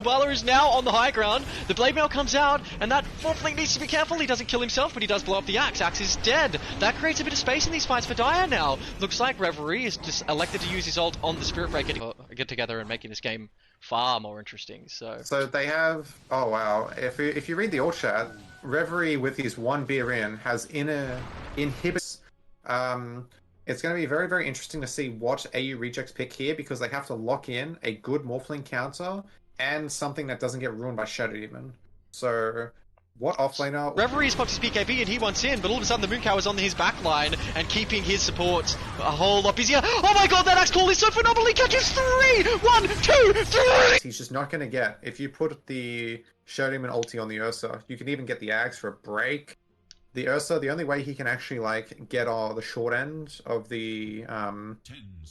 Koala is now on the high ground. The blade mail comes out, and that Morphling needs to be careful. He doesn't kill himself, but he does blow up the axe. Axe is dead. That creates a bit of space in these fights for Dire now. Looks like Reverie is just elected to use his ult on the Spirit Breaker to get together and making this game far more interesting. So they have. Oh wow! If you read the ult chat, Reverie with his one beer in has inhibits. It's going to be very, very interesting to see what AU Rejects pick here because they have to lock in a good Morphling counter and something that doesn't get ruined by Shadow Demon. So, what offlaner? Reverie's popped his BKB and he wants in, but all of a sudden the Mooncow is on his back line and keeping his support a whole lot busier. Oh my god, that axe call is so phenomenal! He catches 3! 1, 2, 3! He's just not going to get. If you put the Shadow Demon ulti on the Ursa, you can even get the axe for a break. The Ursa, the only way he can actually get the short end of the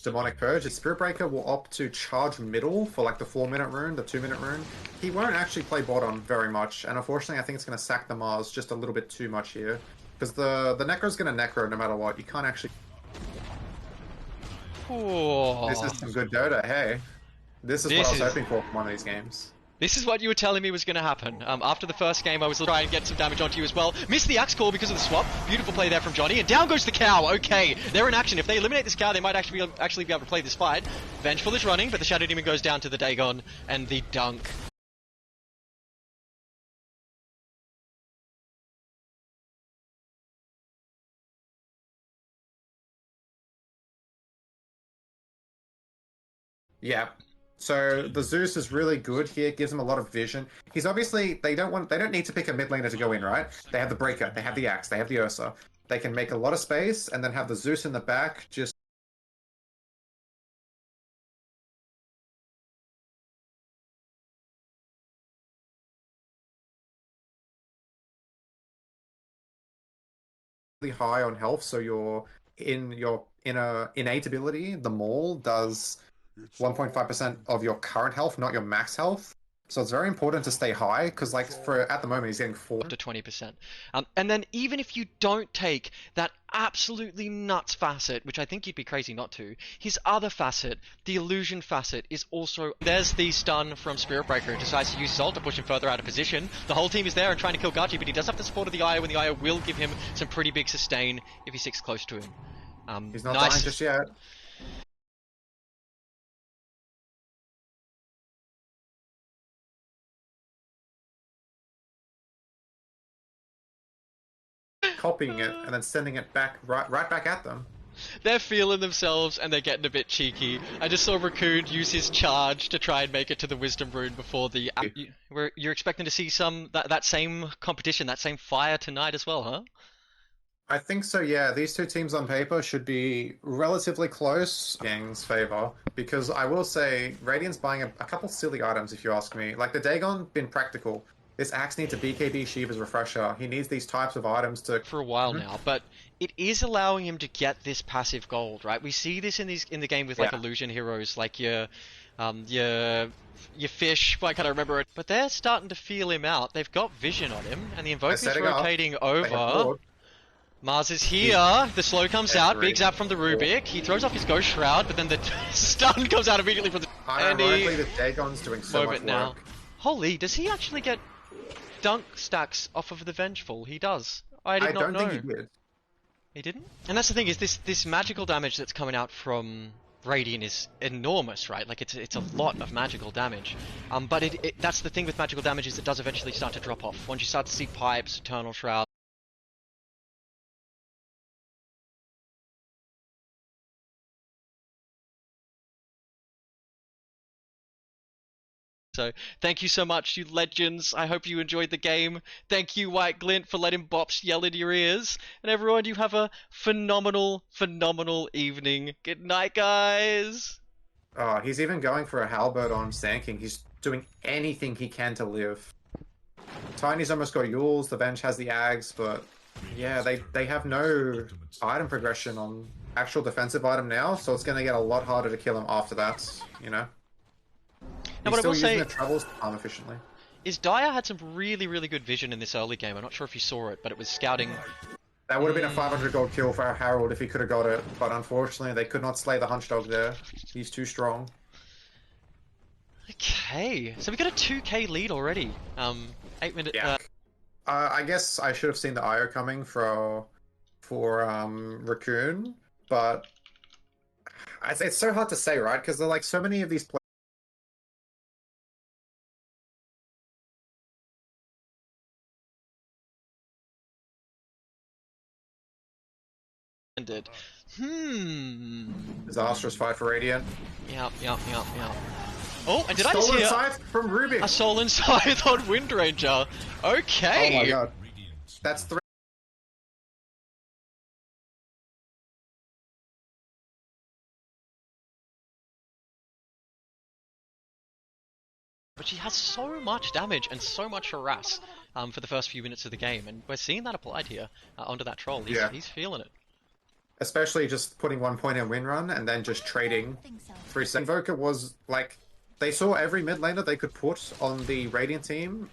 demonic purge is Spirit Breaker will opt to charge middle for the 4-minute rune, the 2-minute rune. He won't actually play bottom very much, and unfortunately I think it's going to sack the Mars just a little bit too much here. Because the Necro's going to Necro no matter what. You can't actually... Oh. This is some good Dota, hey. This is what I was hoping for from one of these games. This is what you were telling me was going to happen. After the first game, I was trying to get some damage onto you as well. Missed the axe call because of the swap. Beautiful play there from Johnny. And down goes the cow. Okay, they're in action. If they eliminate this cow, they might actually be able to play this fight. Vengeful is running, but the Shadow Demon goes down to the Dagon and the dunk. Yeah. So the Zeus is really good here, gives them a lot of vision. He's obviously they don't need to pick a mid laner to go in, right? They have the Breaker, they have the Axe, they have the Ursa. They can make a lot of space and then have the Zeus in the back just really high on health, so your innate ability, the Maul does 1.5% of your current health, not your max health. So it's very important to stay high, because for at the moment he's getting 4 to 20%. And then even if you don't take that absolutely nuts facet, which I think you'd be crazy not to, his other facet, the illusion facet, is also... There's the stun from Spirit Breaker, who decides to use his ult to push him further out of position. The whole team is there and trying to kill Gachi, but he does have the support of the Aya, when the Aya will give him some pretty big sustain if he sticks close to him. He's not dying just yet. Copying it and then sending it back right back at them. They're feeling themselves and they're getting a bit cheeky. I just saw Raccoon use his charge to try and make it to the Wisdom Rune before the... You're expecting to see that same competition, that same fire tonight as well, huh? I think so, yeah. These two teams on paper should be relatively close in Gang's favor, because I will say Radiant's buying a couple silly items, if you ask me. Like the Dagon, been practical. This Axe needs a BKB Shiva's refresher. He needs these types of items to... For a while now, but it is allowing him to get this passive gold, right? We see this in the game with illusion heroes, like your fish, why can't I remember it? But they're starting to feel him out. They've got vision on him, and the Invoker's rotating over. Mars is here, the slow comes out, big zap from the Rubik, he throws off his Ghost Shroud, but then the stun comes out immediately from the... Ironically, the Dagon's doing so much work. Now. Holy, does he actually get dunk stacks off of the Vengeful? He does. I don't know. Think he did. He didn't? And that's the thing, is this magical damage that's coming out from Radiant is enormous, right? Like it's a lot of magical damage. But that's the thing with magical damage, is it does eventually start to drop off. Once you start to see Pipes, Eternal Shroud, so thank you so much, you legends. I hope you enjoyed the game. Thank you, White Glint, for letting Bops yell into your ears. And everyone, you have a phenomenal, phenomenal evening. Good night, guys. Oh, he's even going for a halberd on Sand King. He's doing anything he can to live. Tiny's almost got Yules. The bench has the Ags, but yeah, they have no item progression on actual defensive item now, so it's going to get a lot harder to kill him after that, you know? Now, what I will say the travels arm efficiently. Is Dire had some really, really good vision in this early game. I'm not sure if you saw it, but it was scouting. That would have been a 500 gold kill for Harold if he could have got it, but unfortunately they could not slay the Hunchdog there. He's too strong. Okay, so we got a 2k lead already. 8 minute. Yeah. I guess I should have seen the IO coming for Raccoon, but it's so hard to say, right? Because there are like so many of these players. Ended. Disastrous fight for Radiant. Yep. Oh, and did I just Stolen hear scythe from Rubik. a Soul Scythe on Wind Ranger? Okay. Oh my god. That's 3. But she has so much damage and so much harass for the first few minutes of the game, and we're seeing that applied here onto that troll. He's feeling it. Especially just putting 1 point in win run and then just trading 3 seconds. Invoker was like, they saw every mid laner they could put on the Radiant team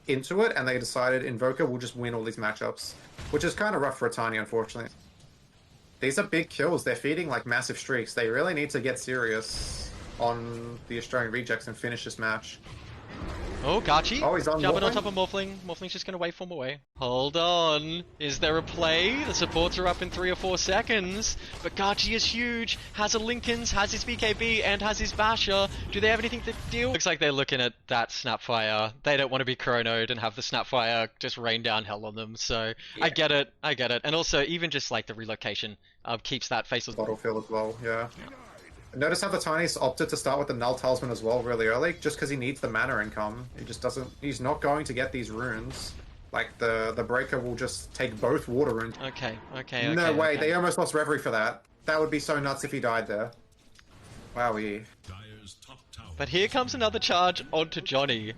into it, and they decided Invoker will just win all these matchups, which is kind of rough for Tiny, unfortunately. These are big kills. They're feeding like massive streaks. They really need to get serious on the Australian rejects and finish this match. Oh, Gachi. Oh, he's on Jumping on Morphling? top of Morphling. Morphling's just going to waveform away. Hold on. Is there a play? The supports are up in 3 or 4 seconds. But Gachi is huge. Has a Lincoln's, has his BKB, and has his Basher. Do they have anything to deal? Looks like they're looking at that Snapfire. They don't want to be chronoed and have the Snapfire just rain down hell on them. So yeah. I get it. And also, even just like the relocation keeps that faceless Battlefield as well, yeah. Notice how the Tiny's opted to start with the Null Talisman as well really early, just because he needs the mana income. He just doesn't... He's not going to get these runes. Like, the Breaker will just take both water runes. Okay. No way, they almost lost Reverie for that. That would be so nuts if he died there. Wowie. But here comes another charge onto Johnny.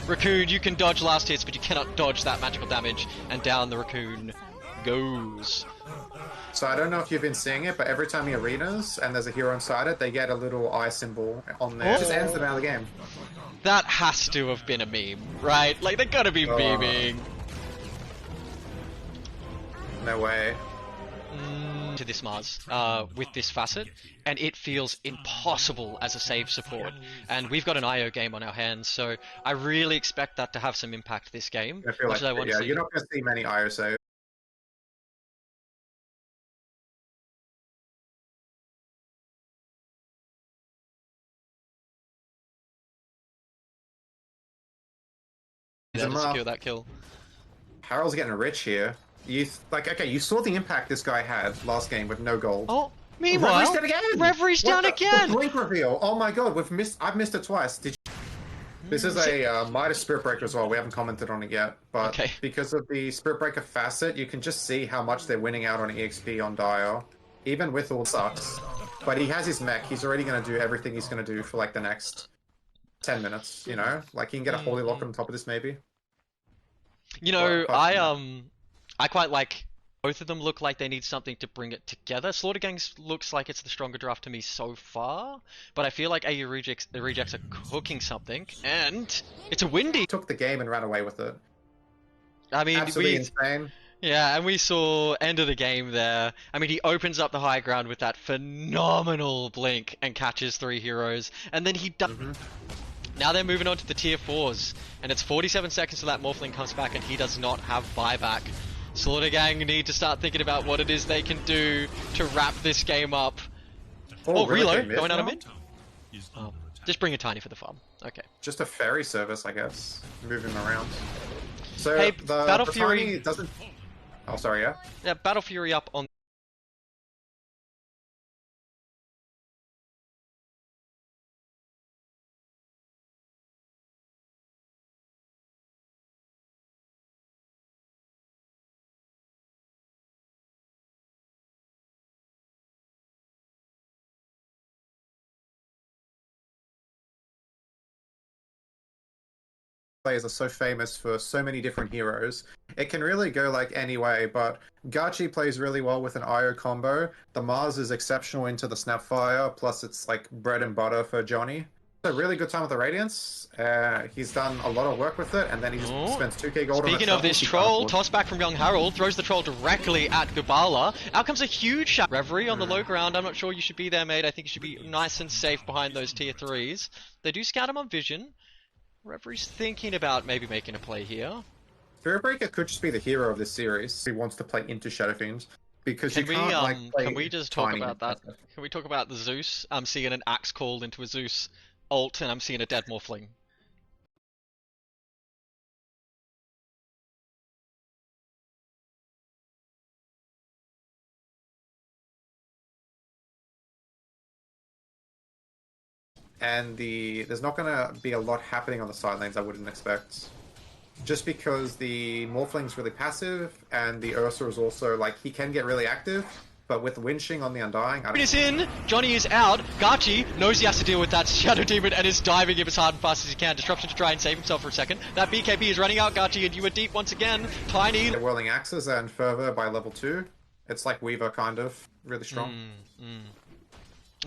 Raccoon, you can dodge last hits, but you cannot dodge that magical damage, and down the Raccoon goes. So I don't know if you've been seeing it, but every time he arenas and there's a hero inside it, they get a little eye symbol on there. It just ends them out of the game. That has to have been a meme, right? Like, they're gotta be memeing. No way. To this Mars, with this facet, and it feels impossible as a save support. And we've got an IO game on our hands, so I really expect that to have some impact this game. I feel like, you're not going to see many IO saves. To secure that kill. Harold's getting rich here. You saw the impact this guy had last game with no gold. Oh, meanwhile, Reverie's down again. Reverie's down again. The blink reveal. Oh my god, I've missed it twice. This is a Midas Spirit Breaker as well. We haven't commented on it yet, but because of the Spirit Breaker facet, you can just see how much they're winning out on EXP on Dio, even with all sucks. But he has his mech. He's already going to do everything he's going to do for like the next 10 minutes. You know, like he can get a Holy Lock on top of this maybe. You know, I quite like both of them. Look like they need something to bring it together. Slaughter Gangs looks like it's the stronger draft to me so far, but I feel like AU Rejects are cooking something, and it's a Windy. Took the game and ran away with it. I mean, absolutely insane. Yeah, and we saw end of the game there. I mean, he opens up the high ground with that phenomenal blink and catches 3 heroes, and then he does. Now they're moving on to the tier 4s, and it's 47 seconds till that Morphling comes back, and he does not have buyback. Slaughter Gang need to start thinking about what it is they can do to wrap this game up. Oh, reload, going out of mid? Oh, just bring a Tiny for the farm. Okay. Just a ferry service, I guess. Move him around. So hey, the Battle Fury Tiny doesn't... Oh, sorry, yeah? Yeah, Battle Fury up on... Players are so famous for so many different heroes. It can really go like any way, but Gachi plays really well with an IO combo. The Mars is exceptional into the Snapfire, plus it's like bread and butter for Johnny. A really good time with the Radiance. He's done a lot of work with it, and then he just spends 2k gold on a Speaking of this troll, toss back from Young Harold, throws the troll directly at Gubala. Out comes a huge shot. Reverie on the low ground. I'm not sure you should be there, mate. I think you should be nice and safe behind those tier 3s. They do scout him on vision. Reverie's thinking about maybe making a play here. Fearbreaker could just be the hero of this series. He wants to play into Shadow Fiends. Because you can't, play can we just talk tiny about that? Can we talk about the Zeus? I'm seeing an axe called into a Zeus ult, and I'm seeing a dead Morphling. And there's not going to be a lot happening on the side lanes, I wouldn't expect. Just because the Morphling's really passive, and the Ursa is also, like, he can get really active, but with Winching on the Undying... Is in, Johnny is out, Gachi knows he has to deal with that Shadow Demon and is diving him as hard and fast as he can. Disruption to try and save himself for a second. That BKB is running out, Gachi, and you are deep once again. Tiny... They're whirling axes and Fervor by level 2. It's like Weaver, kind of. Really strong.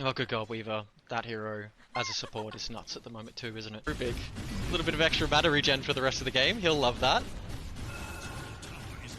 Oh, good God, Weaver. That hero, as a support, is nuts at the moment too, isn't it? Too big. A little bit of extra mana regen for the rest of the game. He'll love that.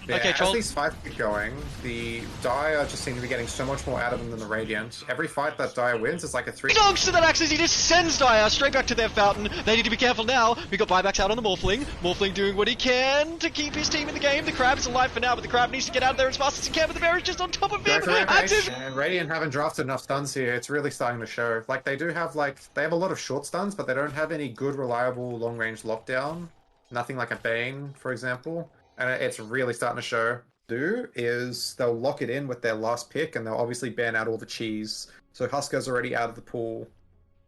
Yeah, okay, as these fights keep going, the Dire just seem to be getting so much more out of them than the Radiant. Every fight that Dire wins is like a 3... He dogs to that axis, he just sends Dire straight back to their fountain. They need to be careful now. We got buybacks out on the Morphling. Morphling doing what he can to keep his team in the game. The Crab is alive for now, but the Crab needs to get out of there as fast as he can, but the Bear is just on top of him. And Radiant haven't drafted enough stuns here. It's really starting to show. Like, they do have, they have a lot of short stuns, but they don't have any good, reliable, long-range lockdown. Nothing like a Bane, for example. And it's really starting to show. Is they'll lock it in with their last pick, and they'll obviously ban out all the cheese. So Huskar's already out of the pool.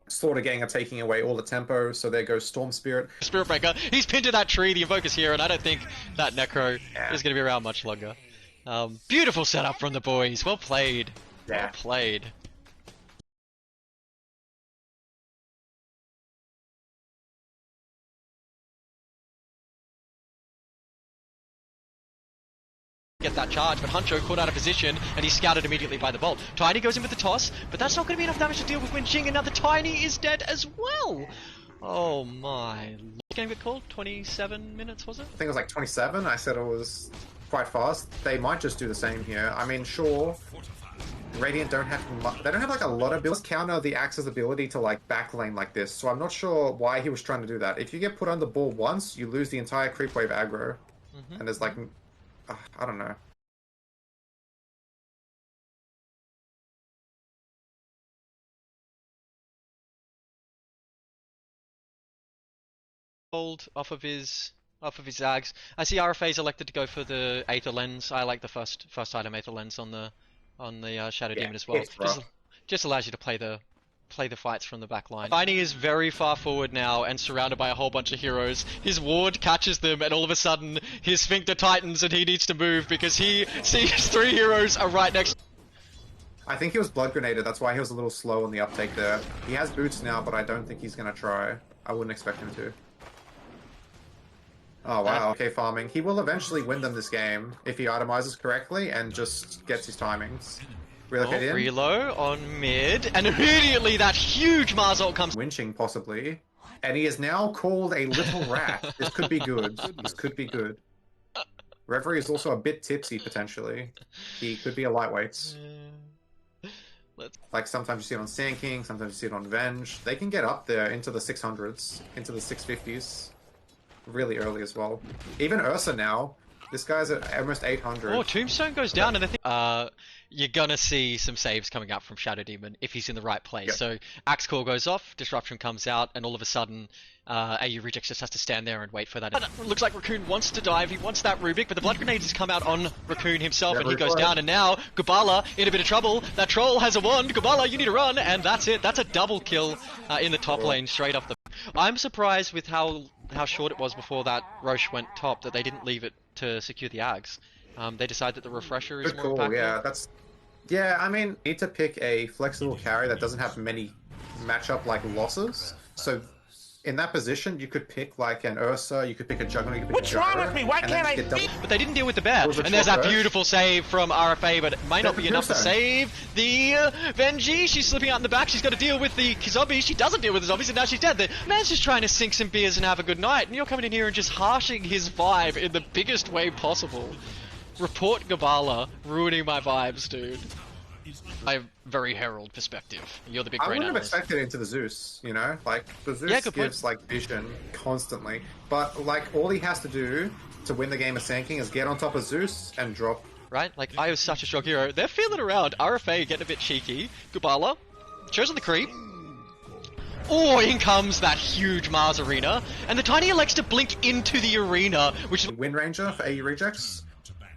Slaughter Gang are taking away all the tempo, so there goes Storm Spirit. Spirit Breaker, he's pinned to that tree, the Invoker's here, and I don't think that Necro is going to be around much longer. Beautiful setup from the boys, well played. Yeah. Well played. Get that charge, but Huncho caught out of position and he's scouted immediately by the Bolt. Tiny goes in with the toss, but that's not going to be enough damage to deal with Winching, and now the Tiny is dead as well. Oh my. Game get called? 27 minutes, was it? I think it was like 27. I said it was quite fast. They might just do the same here. I mean, sure, Radiant don't have they don't have like a lot of abilities. Counter the Axe's ability to like backlane like this, so I'm not sure why he was trying to do that. If you get put on the ball once, you lose the entire creep wave aggro, and there's like, I don't know. Off of his Zags. I see RFA's elected to go for the Aether Lens. I like the first item Aether Lens on the Shadow Demon as well. Just allows you to play the fights from the back line. Tiny is very far forward now and surrounded by a whole bunch of heroes. His ward catches them, and all of a sudden his sphincter tightens and he needs to move because he sees 3 heroes are right next. I think he was blood grenaded. That's why he was a little slow on the uptake there. He has boots now, but I don't think he's gonna try. I wouldn't expect him to. Oh wow, okay, farming. He will eventually win them this game if he itemizes correctly and just gets his timings. Relocate in. Reload on mid, and immediately that huge Mars ult comes. Winching, possibly. And he is now called a little rat. This could be good. This could be good. Reverie is also a bit tipsy, potentially. He could be a lightweight. Like, sometimes you see it on Sand King, sometimes you see it on Venge. They can get up there into the 600s, into the 650s. Really early as well. Even Ursa now. This guy's at almost 800. Oh, Tombstone goes down, and I think you're gonna see some saves coming up from Shadow Demon if he's in the right place. Yep. So Axe Core goes off, Disruption comes out, and all of a sudden AU Rejects just has to stand there and wait for that. It looks like Raccoon wants to dive, he wants that Rubik, but the Blood Grenades has come out on Raccoon himself, and he goes down, and now Gubala in a bit of trouble. That Troll has a wand, Gubala, you need to run, and that's it. That's a double kill in the top lane straight off the... I'm surprised with how short it was before that Roche went top that they didn't leave it to secure the Ags. They decided that the refresher is more impactful. Yeah, I mean, you need to pick a flexible carry that doesn't have many matchup like losses. So in that position, you could pick like an Ursa, you could pick a Juggernaut, you could pick What's a wrong jajaa, with me? Why and can't then I get double- see? But they didn't deal with the bear. was a And there's that short beautiful save from RFA, but it might not That's be a enough to tombstone. save the Venji. She's slipping out in the back. She's got to deal with the zombies. She doesn't deal with the zombies, and now she's dead. The man's just trying to sink some beers and have a good night, and you're coming in here and just harshing his vibe in the biggest way possible. Report Gabala ruining my vibes, dude. I have very Herald perspective. You're the big I brain wouldn't have analyst. expected it into the Zeus, you know? Like, the Zeus Yeah, good point. gives, like, vision constantly. But, like, all he has to do to win the game of Sand King is get on top of Zeus and drop. Right? Like, I was such a strong hero. They're feeling around. RFA getting a bit cheeky. Gabala shows on the creep. Oh, in comes that huge Mars arena. And the Tiny elects to blink into the arena, which is... Wind Ranger for AU rejects.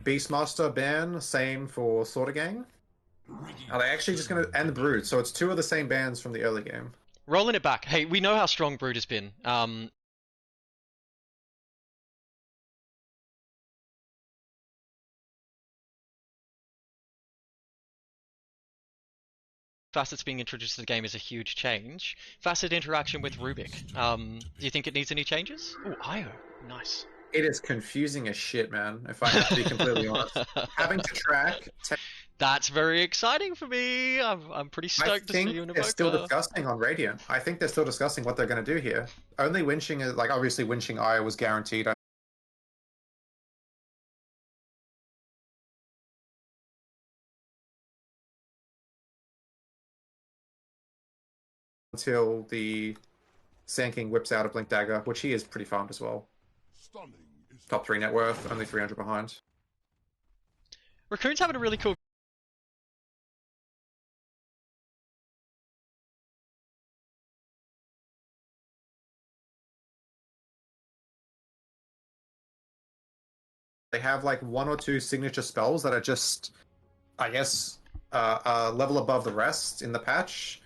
Beastmaster ban, same for Slaughter Gang. Are they actually just gonna... And the Brood, so it's two of the same bans from the early game. rolling it back. Hey, we know how strong Brood has been. Facets being introduced to the game is a huge change. Facet interaction with Rubik. Do you think it needs any changes? Oh, Io. Nice. It is confusing as shit, man, if I have to be completely honest. Having to track... That's very exciting for me. I'm pretty I stoked to see think you in they're still Evoker. discussing on Radiant. I think they're still discussing what they're going to do here. Only winching is... Like, obviously winching Io was guaranteed. Until the Sand King whips out a Blink Dagger, which he is pretty farmed as well. Top 3 net worth, only 300 behind. Raccoon's having a really cool... They have like one or two signature spells that are just, I guess, a level above the rest in the patch.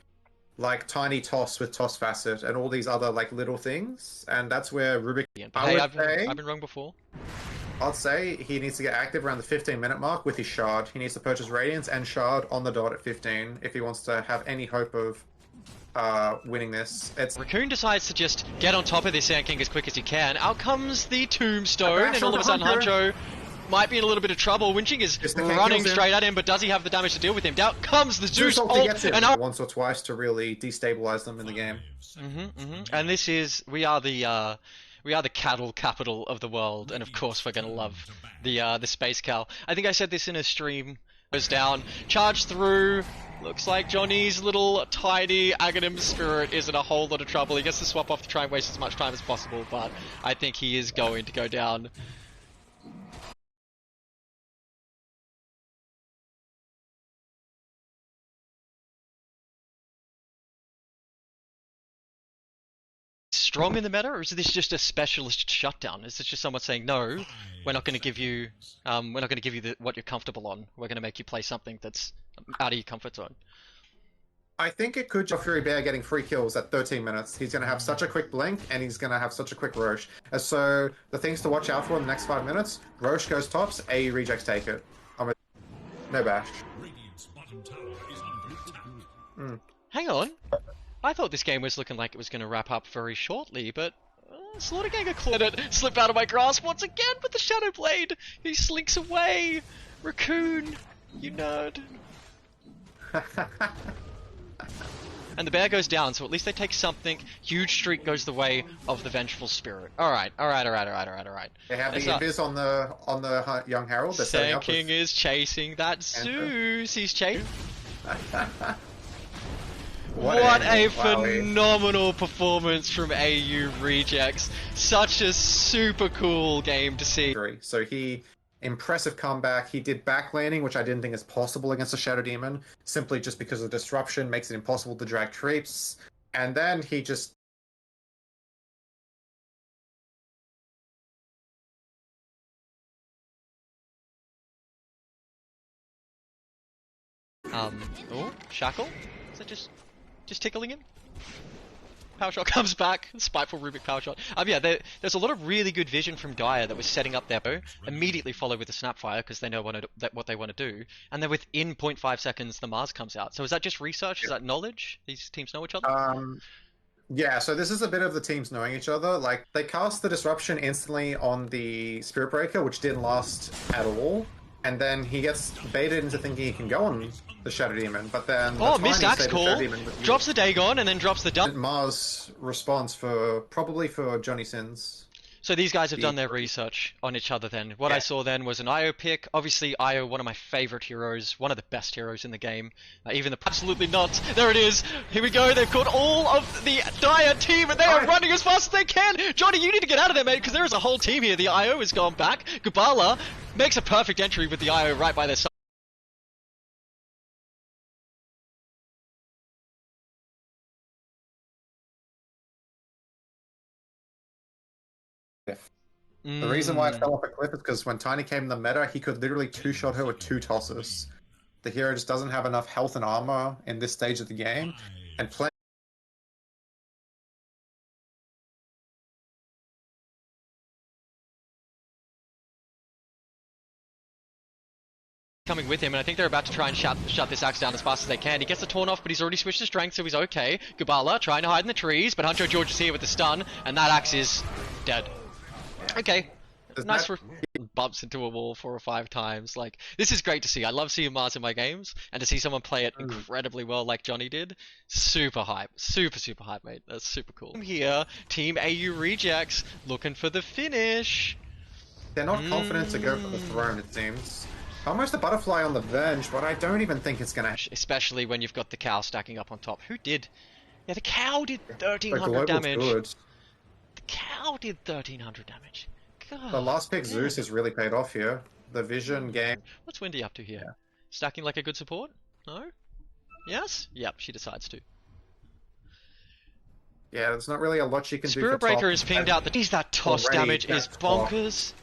Like Tiny Toss with Toss Facet and all these other like little things. And that's where Rubik... Hey, I've I've been wrong before. I'd say he needs to get active around the 15-minute mark with his Shard. He needs to purchase Radiance and Shard on the dot at 15 if he wants to have any hope of winning this. It's Raccoon decides to just get on top of this Sand King as quick as he can. Out comes the Tombstone, Bash and all of a on sudden Hunter. Huncho might be in a little bit of trouble. Winching is Just the king running kills him. straight at him, but does he have the damage to deal with him? Out comes the Zeus ulti ult, gets him and out... once or twice to really destabilize them in the game. And this is... We are the cattle capital of the world, and of course we're gonna love the Space Cal. I think I said this in a stream. Goes down, charge through. Looks like Johnny's little tiny Aghanim spirit is in a whole lot of trouble. He gets to swap off to try and waste as much time as possible, but I think he is going to go down. Strong in the meta, or is this just a specialist shutdown? Is this just someone saying, no, we're not going to give you, what you're comfortable on. We're going to make you play something that's out of your comfort zone. I think it could just Fury Bear getting 3 kills at 13 minutes. He's going to have such a quick blink, and he's going to have such a quick Roche. And so, the things to watch out for in the next 5 minutes, Roche goes tops, AE rejects take it. No bash. Hang on. I thought this game was looking like it was going to wrap up very shortly, but Slaughter Gang are caught it. Slip out of my grasp once again with the Shadow Blade. He slinks away. Raccoon, you nerd. And the bear goes down, so at least they take something. Huge streak goes the way of the Vengeful Spirit. Alright. They have the invis on the young Herald. They're setting Sand up King is chasing that Zeus. He's chasing. What a phenomenal performance from AU Rejects. Such a super cool game to see. So impressive comeback. He did back landing, which I didn't think is possible against a Shadow Demon, simply just because of disruption makes it impossible to drag creeps. And then he just... Oh, Shackle? Is that just tickling him? Power Shot comes back. Spiteful Rubik Power Shot. Yeah, there's a lot of really good vision from Gaia that was setting up their bow. Immediately follow with the Snapfire because they know what they want to do. And then within 0.5 seconds, the Mars comes out. So is that just research? Is that knowledge? These teams know each other? Yeah, so this is a bit of the teams knowing each other. Like, they cast the Disruption instantly on the Spirit Breaker, which didn't last at all. And then he gets baited into thinking he can go on the Shadow Demon, but then Oh, the missed Tiny axe saved the call. Shadow Demon with Drops the Dagon and then drops the dump. Mars response for probably for Johnny Sins. So these guys have done their research on each other then. What I saw then was an Io pick. Obviously, Io, one of my favorite heroes, one of the best heroes in the game. Even the absolutely not. There it is. Here we go. They've caught all of the Dire team and they are running as fast as they can. Johnny, you need to get out of there, mate, because there is a whole team here. The Io has gone back. Gubala makes a perfect entry with the Io right by their side. The reason why it fell off a cliff is because when Tiny came in the meta, he could literally two-shot her with 2 tosses. The hero just doesn't have enough health and armor in this stage of the game, and playing coming with him, and I think they're about to try and shut this axe down as fast as they can. He gets the taunt off, but he's already switched to strength, so he's okay. Gubala trying to hide in the trees, but Huncho George is here with the stun, and that axe is dead. Okay. Nice for bumps into a wall 4 or 5 times. Like, this is great to see. I love seeing Mars in my games, and to see someone play it incredibly well like Johnny did. Super hype. Super hype, mate. That's super cool. Here, Team AU Rejects looking for the finish. they're not confident to go for the throne, it seems. Almost a butterfly on the verge, but I don't even think it's gonna. Especially when you've got the cow stacking up on top. Who did? Yeah, the cow did 1300 global's damage. good. The cow did 1300 damage. God. The last pick, Zeus, has really paid off here. The vision game. What's Wendy up to here? Stacking like a good support? No? Yes? Yep, she decides to. Yeah, there's not really a lot she can do. Spirit Breaker is pinged out. Geez, that toss damage is bonkers.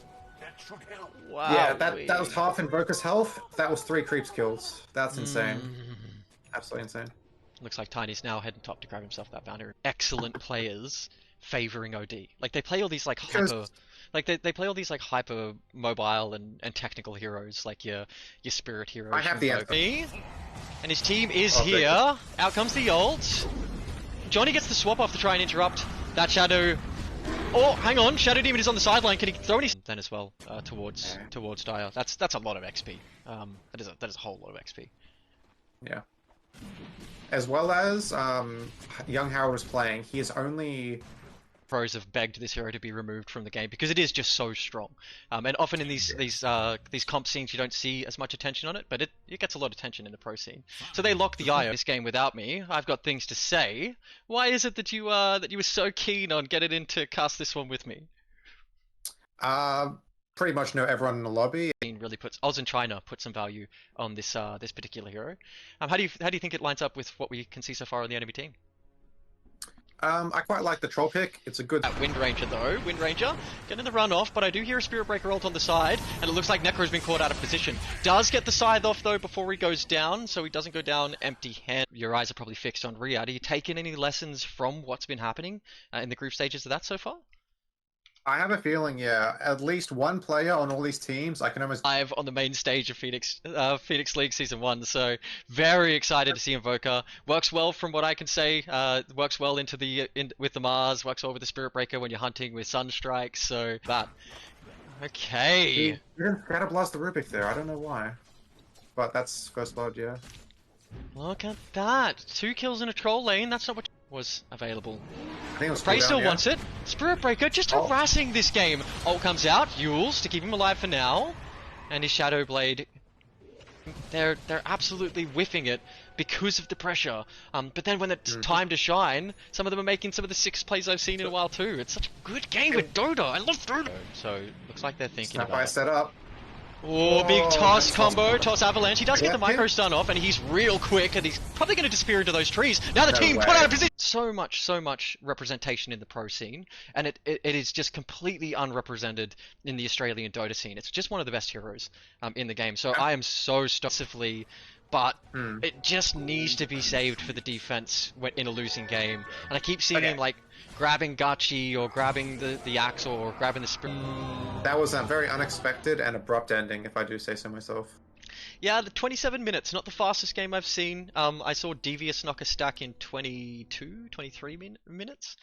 Wow. Yeah, that was half Invoker's health. That was 3 creeps kills. That's insane. Absolutely insane. Looks like Tiny's now heading top to grab himself that boundary. Excellent players favoring OD. Like, they play all these like hyper... Like, they play all these like hyper mobile and technical heroes, like your spirit heroes. I have the answer. And his team is here. Out comes the ult. Johnny gets the swap off to try and interrupt that Shadow. Oh, hang on, Shadow Demon is on the sideline. Can he throw any? Then as well towards Dire. That's a lot of XP. That is a whole lot of XP. Yeah. As well as young Harold is playing, he is only. Pros have begged this hero to be removed from the game because it is just so strong. And often in these comp scenes you don't see as much attention on it, but it gets a lot of attention in the pro scene. So they lock the eye on this game without me. I've got things to say. Why is it that you were so keen on getting in to cast this one with me? Pretty much know everyone in the lobby. Really puts Oz and China put some value on this this particular hero. How do you think it lines up with what we can see so far on the enemy team? I quite like the troll pick. It's a good. Wind Ranger though. Wind Ranger getting the run off, but I do hear a Spirit Breaker ult on the side, and it looks like Necro's been caught out of position. Does get the scythe off though before he goes down, so he doesn't go down empty-handed. Your eyes are probably fixed on Riyadh. Are you taking any lessons from what's been happening in the group stages of that so far? I have a feeling, yeah, at least one player on all these teams. I can almost live on the main stage of Phoenix League Season 1, so very excited to see Invoker. Works well from what I can say. Works well with the Mars. Works well with the Spirit Breaker when you're hunting with Sunstrike. So that. Okay. You didn't Scatterblast the Rubik there. I don't know why, but that's first blood, yeah. Look at that. 2 kills in a troll lane. That's not what was available. I think it was Prey still wants it. Spirit Breaker just harassing this game. Ult comes out. Yules to keep him alive for now. And his Shadow Blade. They're absolutely whiffing it because of the pressure. But then when it's time to shine, some of them are making some of the 6 plays I've seen in a while too. It's such a good game with Dota. I love Dota. So looks like they're thinking about it. Set up. Oh, big toss combo, toss avalanche. He does get the micro stun off, and he's real quick, and he's probably going to disappear into those trees. Now the team put out of position. So much representation in the pro scene, and it is just completely unrepresented in the Australian Dota scene. It's just one of the best heroes in the game. So I am so stoked. But it just needs to be saved for the defense in a losing game. And I keep seeing him like grabbing Gachi or grabbing the axe or grabbing the spirit. That was a very unexpected and abrupt ending, if I do say so myself. Yeah, the 27 minutes, not the fastest game I've seen. I saw Devious knock a stack in 22, 23 minutes.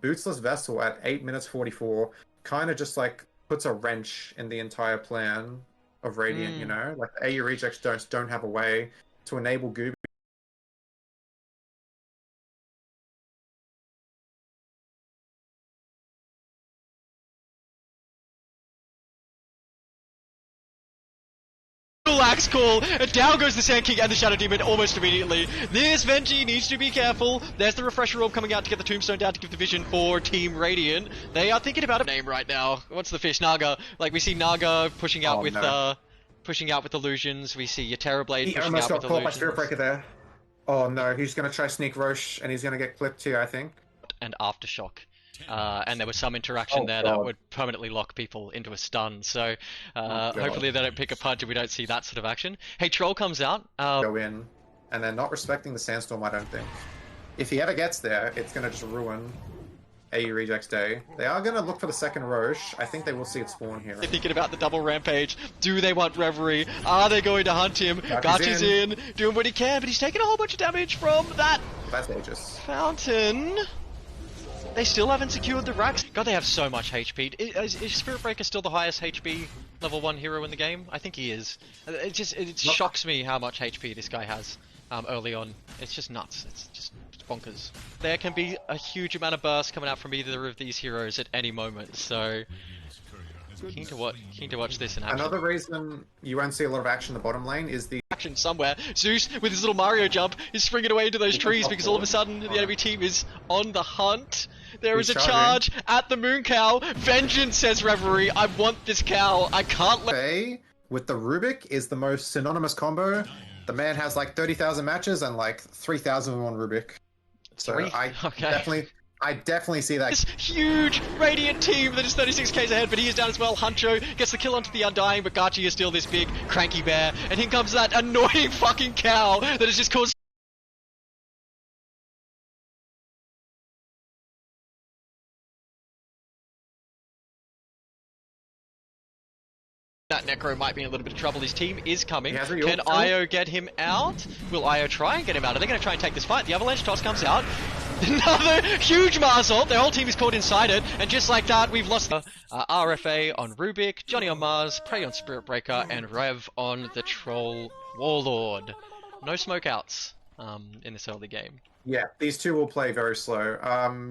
Bootsless Vessel at 8 minutes 44 kind of just like puts a wrench in the entire plan of Radiant, you know? Like the AU rejects don't have a way to enable Gooby. Axe call, and down goes the Sand King and the Shadow Demon almost immediately. This Vengey needs to be careful. There's the Refresher Orb coming out to get the Tombstone down to give the vision for Team Radiant. They are thinking about a name right now. What's the fish? Naga. Like, we see Naga pushing out pushing out with illusions. We see your Terrorblade He pushing almost out with got caught by illusions. Spirit Breaker there. Oh no, he's going to try Sneak Roche, and he's going to get clipped too, I think. And Aftershock. And there was some interaction there that would permanently lock people into a stun, so hopefully they don't pick a punch and we don't see that sort of action. Hey, Troll comes out. Go in, and they're not respecting the Sandstorm, I don't think. If he ever gets there, it's going to just ruin AU Reject's day. They are going to look for the second Roche. I think they will see it spawn here. They're thinking about the double rampage. Do they want Reverie? Are they going to hunt him? Gotcha's in, doing what he can, but he's taking a whole bunch of damage from that fountain. They still haven't secured the racks. God, they have so much HP. Is Spirit Breaker still the highest HP level 1 hero in the game? I think he is. It shocks me how much HP this guy has early on. It's just nuts. It's just bonkers. There can be a huge amount of burst coming out from either of these heroes at any moment, so keen to watch this in action. Another reason you won't see a lot of action in the bottom lane is the action somewhere. Zeus, with his little Mario jump, is springing away into those trees because all of a sudden the enemy team is on the hunt. There is a charge at the Moon Cow. Vengeance, says Reverie. I want this cow. I can't let... With the Rubik is the most synonymous combo. The man has like 30,000 matches and like 3,000 on Rubik. So I definitely see that. This huge Radiant team that is 36k ahead, but he is down as well. Huncho gets the kill onto the Undying, but Gachi is still this big cranky bear. And here comes that annoying fucking cow that has just caused... That Necro might be in a little bit of trouble. His team is coming. Can Io get him out? Will Io try and get him out? Are they going to try and take this fight? The Avalanche toss comes out. Another huge Mars ult. Their whole team is caught inside it. And just like that, we've lost RFA on Rubik, Johnny on Mars, Prey on Spirit Breaker, and Rev on the Troll Warlord. No smoke outs in this early game. Yeah, these two will play very slow.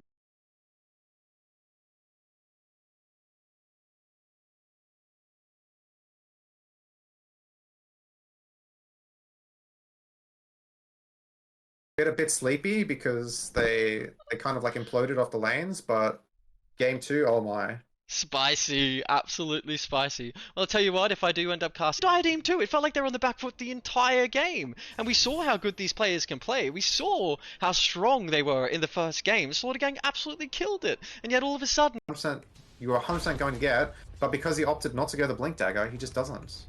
Get a bit sleepy because they kind of like imploded off the lanes, but game 2, oh my. Spicy, absolutely spicy. Well, I'll tell you what, if I do end up casting Diadem too, it felt like they were on the back foot the entire game. And we saw how good these players can play. We saw how strong they were in the first game. Slaughter Gang absolutely killed it. And yet all of a sudden... 100% you were 100% going to get, but because he opted not to go the Blink Dagger, he just doesn't.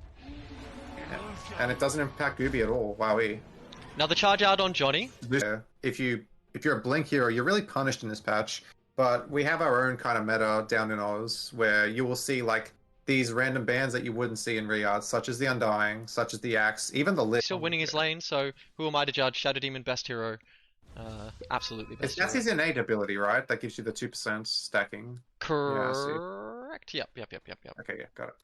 Yeah. And it doesn't impact Gooby at all, wowee. Another charge out on Johnny. If you're a Blink hero, you're really punished in this patch. But we have our own kind of meta down in Oz, where you will see like these random bans that you wouldn't see in Riyadh, such as the Undying, such as the Axe, even the Lit. Still winning his lane, so who am I to judge? Shadow Demon, best hero. Absolutely best That's his innate ability, right? That gives you the 2% stacking. Correct. Yeah, Yep. Okay, yeah, got it.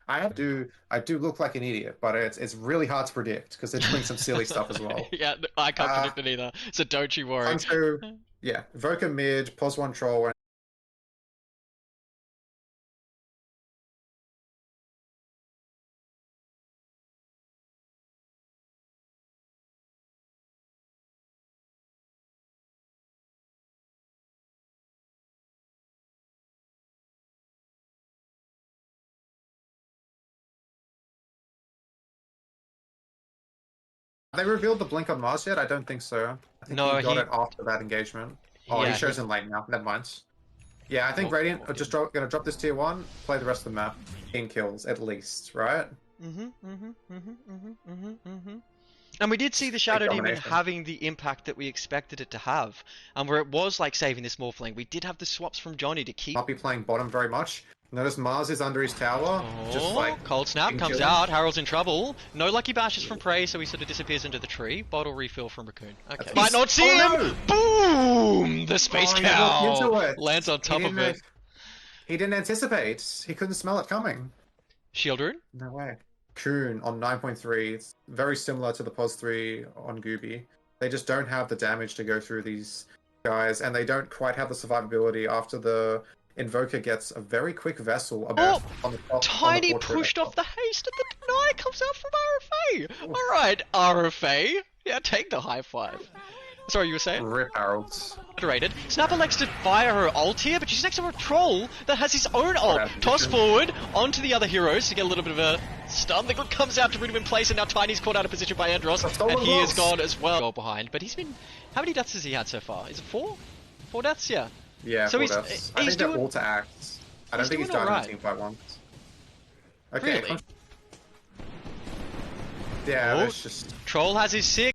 I do look like an idiot, but it's really hard to predict because they're doing some silly stuff as well. Yeah, I can't predict it either, so don't you worry. So, yeah, Voca mid, pos 1 troll. They revealed the blink on Mars yet? I don't think so. I think he got it after that engagement. Oh, yeah, he shows in late now. Never mind. Yeah, I think Radiant are just going to drop this tier 1, play the rest of the map. 15 kills, at least, right? And we did see the Shadow Demon having the impact that we expected it to have. And where it was like saving this Morphling, we did have the swaps from Johnny to keep... Not be playing bottom very much. Notice Mars is under his tower. Just like Cold Snap being comes chilling. out. Harold's in trouble. No Lucky Bashes from Prey, so he sort of disappears into the tree. Bottle refill from Raccoon. Okay. That's- Might not see him! no! Boom! The Space He walked into Cow it. lands on top of it. He didn't anticipate. He couldn't smell it coming. Shield Rune? No way. Coon on 9.3. It's very similar to the POS 3 on Gooby. They just don't have the damage to go through these guys, and they don't quite have the survivability after the Invoker gets a very quick vessel on the top. Tiny on the portrait. pushed off the haste, and the deny comes out from RFA. Alright, RFA. Yeah, take the high five. Sorry, you were saying? Rip Harold. Underrated. Snapper likes to fire her ult here, but she's next to a troll that has his own ult. Toss forward onto the other heroes to get a little bit of a stun. The good comes out to root him in place, and now Tiny's caught out of position by Andros, and he is gone as well. Goal behind, but he's been... How many deaths has he had so far? Is it 4? 4 deaths? Yeah. Yeah, so 4 he's deaths. I think they're all to acts. I don't think he's done right. a team fight once. Okay. Really? Yeah, Oh, it's just... Troll has his 6.